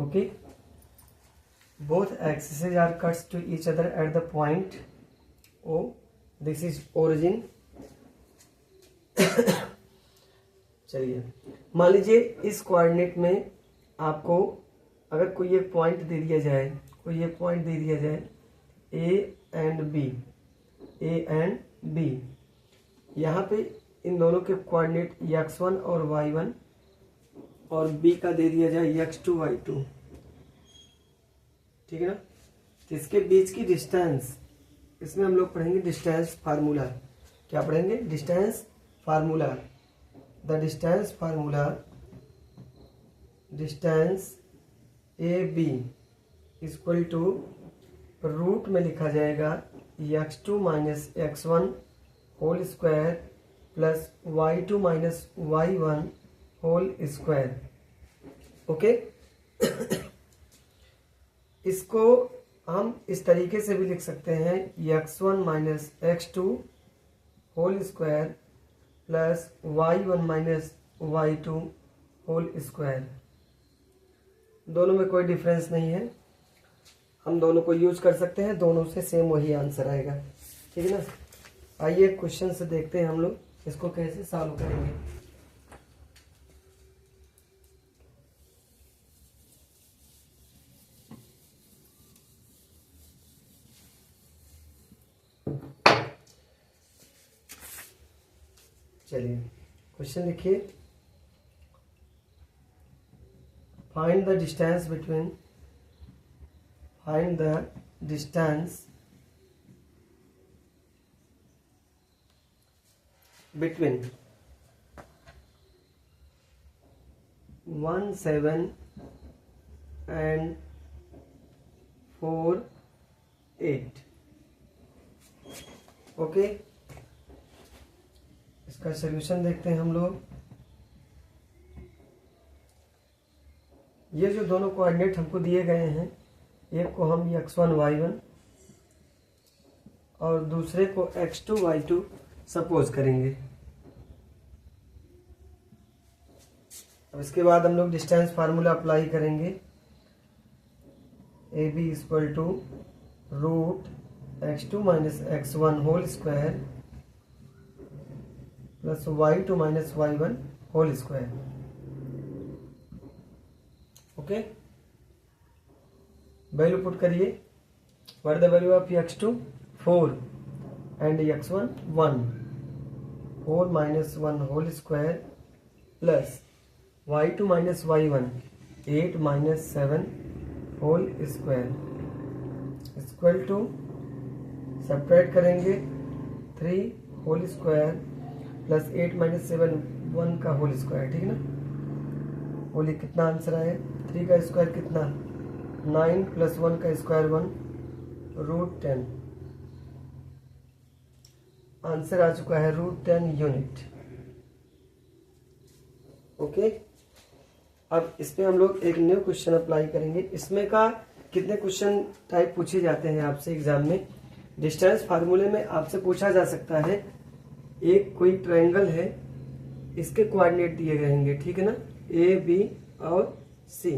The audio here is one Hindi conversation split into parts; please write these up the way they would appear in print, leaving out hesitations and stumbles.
Okay, both axes are cuts to each other at the point O. This is origin. चलिए, मान लीजिए इस कोऑर्डिनेट में आपको अगर कोई एक पॉइंट दे दिया जाए, ए एंड बी, यहाँ पे इन दोनों के कोऑर्डिनेट x1 और y1 और b का दे दिया जाए x2 y2, ठीक है ना। तो इसके बीच की डिस्टेंस, इसमें हम लोग पढ़ेंगे डिस्टेंस फार्मूला। क्या पढ़ेंगे? Distance formula. The distance formula, distance A B equal to root में लिखा जाएगा x2 minus x1 whole square plus y2 minus y1 whole square. Okay, इसको हम इस तरीके से भी लिख सकते हैं x1 minus x2 whole square plus y1 minus y2 whole square. दोनों में कोई डिफरेंस नहीं है, हम दोनों को यूज कर सकते हैं, दोनों से सेम वही आंसर आएगा, ठीक है ना। आइए क्वेश्चन से देखते हैं हम लोग इसको कैसे सॉल्व करेंगे। चलिए क्वेश्चन लिखिए। Find the distance between, find the distance between 17 and 48। Okay, इसका सॉल्यूशन देखते हैं हम लोग। ये जो दोनों कोऑर्डिनेट हमको दिए गए हैं, एक को हम x1 y1 और दूसरे को x2 y2 सपोज करेंगे। अब इसके बाद हम लोग डिस्टेंस फार्मूला अप्लाई करेंगे। A B equal to root x2 minus x1 whole square plus y2 minus y1 whole square. Okay, value put करिए। What the value of x2 4 and x1 1, 4 minus 1 whole square plus y2 minus y1 8 minus 7 whole square equal to, subtract करेंगे 3 होल स्क्वायर प्लस 8 माइनस 7 1 का होल स्क्वायर, ठीक है ना। बोलिए कितना आंसर आया? 3 का स्क्वायर कितना? 9 प्लस 1 का स्क्वायर 1 रूट 10। आंसर आ चुका है रूट 10 यूनिट। ओके, अब इसमें हम लोग एक न्यू क्वेश्चन अप्लाई करेंगे। इसमें का कितने क्वेश्चन टाइप पूछे जाते हैं आपसे एग्जाम में? डिस्टेंस फार्मूले में आपसे पूछा जा सकता है, एक कोई ट्रायंगल है, इसके कोऑर्डिनेट दिए गए होंगे, ठीक है ना, ए बी और सी।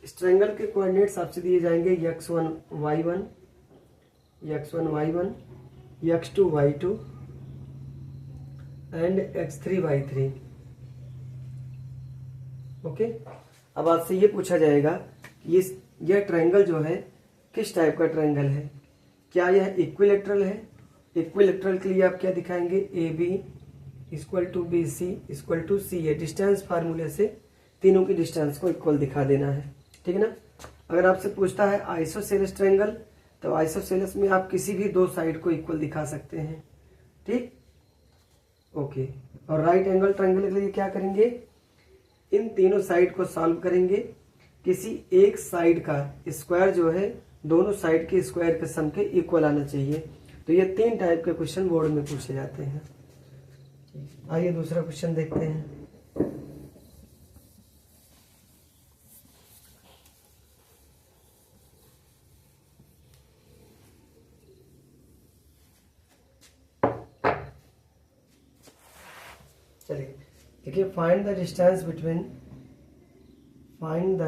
इस ट्रायंगल के कोऑर्डिनेट्स आपसे दिए जाएंगे x1 y1, x2 y2 and x3 y3। Okay, अब आपसे ये पूछा जाएगा कि यह ट्रायंगल जो है किस टाइप का ट्रायंगल है। क्या यह इक्विलेटरल है? इक्विलेटरल के लिए आप क्या दिखाएंगे? A B equal to B C equal to C A. Distance फार्मूले से तीनों की डिस्टेंस को इक्वल दिखा देना है, ठीक है ना। अगर आपसे पूछता है आइसोसेलेस ट्रायंगल, तो आइसोसेलेस में आप किसी भी दो साइड को इक्वल दिखा सकते हैं, ठीक। ओके, और राइट एंगल ट्रायंगल के लिए क्या करेंगे? इन तीनों साइड को सॉल्व करेंगे। किसी एक साइड का स्क्वायर जो है दोनों साइड के स्क्वायर के सम के इक्वल आना चाहिए। तो ये 3 टाइप के क्वेश्चन बोर्ड में पूछे जाते हैं। आइए दूसरा क्वेश्चन देखते हैं। चलिए देखिए, find the distance between, find the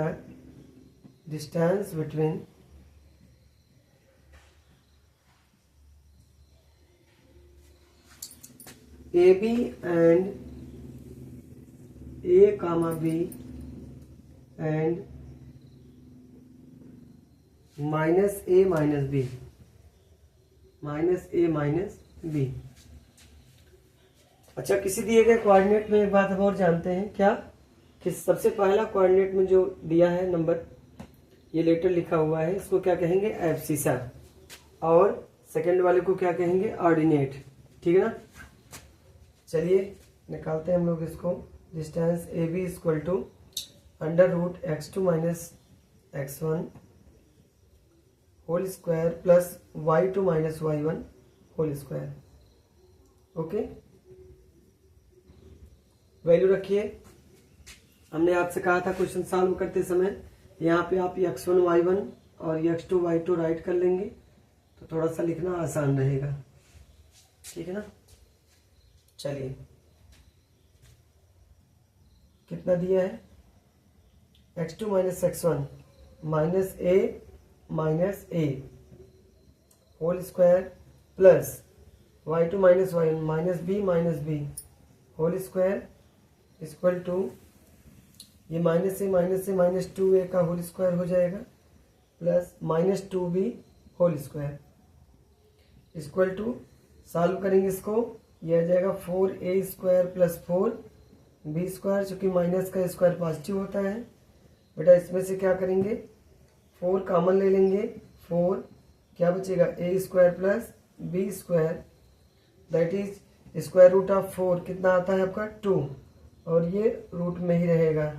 distance between A B and A comma B and minus A minus B, minus A minus B. अच्छा, किसी दिए गए कोऑर्डिनेट में एक बात हम और जानते हैं क्या, कि सबसे पहला कोऑर्डिनेट में जो दिया है नंबर, ये लेटर लिखा हुआ है, इसको क्या कहेंगे, एब्सिसा, और सेकंड वाले को क्या कहेंगे, ऑर्डिनेट। ठीक है ना। चलिए निकालते हैं हम लोग इसको। Distance A B equal to under root x2 minus x1 whole square plus y2 minus y1 whole square. Okay, value रखिए। हमने आपसे कहा था क्वेश्चन सॉल्व करते समय यहाँ पे आप x1 y1 और x2 y2 राइट कर लेंगे तो थोड़ा सा लिखना आसान रहेगा। ठीक है ना। चलिए, कितना दिया है, x2 minus x1 minus A whole square plus y2 minus y1 minus B whole square equal to, ये माइनस से माइनस 2a का होल स्क्वायर हो जाएगा plus minus 2b whole square equal to, solve करेंगे इसको, यह आ जाएगा 4a square plus 4b square, चूंकि माइनस का स्क्वायर पॉजिटिव होता है। बेटा इसमें से क्या करेंगे, 4 कॉमन ले लेंगे, 4 क्या बचेगा, a square plus b square that is square root of 4 कितना आता है आपका 2, और ये रूट में ही रहेगा,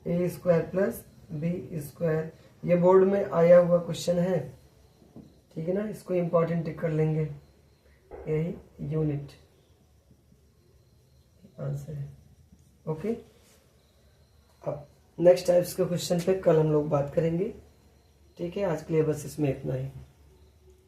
a square plus b square. ये बोर्ड में आया हुआ क्वेश्चन है। ठीक है ना, इसको इम्पोर्टेंट टिक कर लेंगे, यही यूनिट आंसर है। ओके, अब नेक्स्ट टाइप्स के क्वेश्चन पे कल हम लोग बात करेंगे। ठीक है, आज के लिए बस इसमें इतना ही।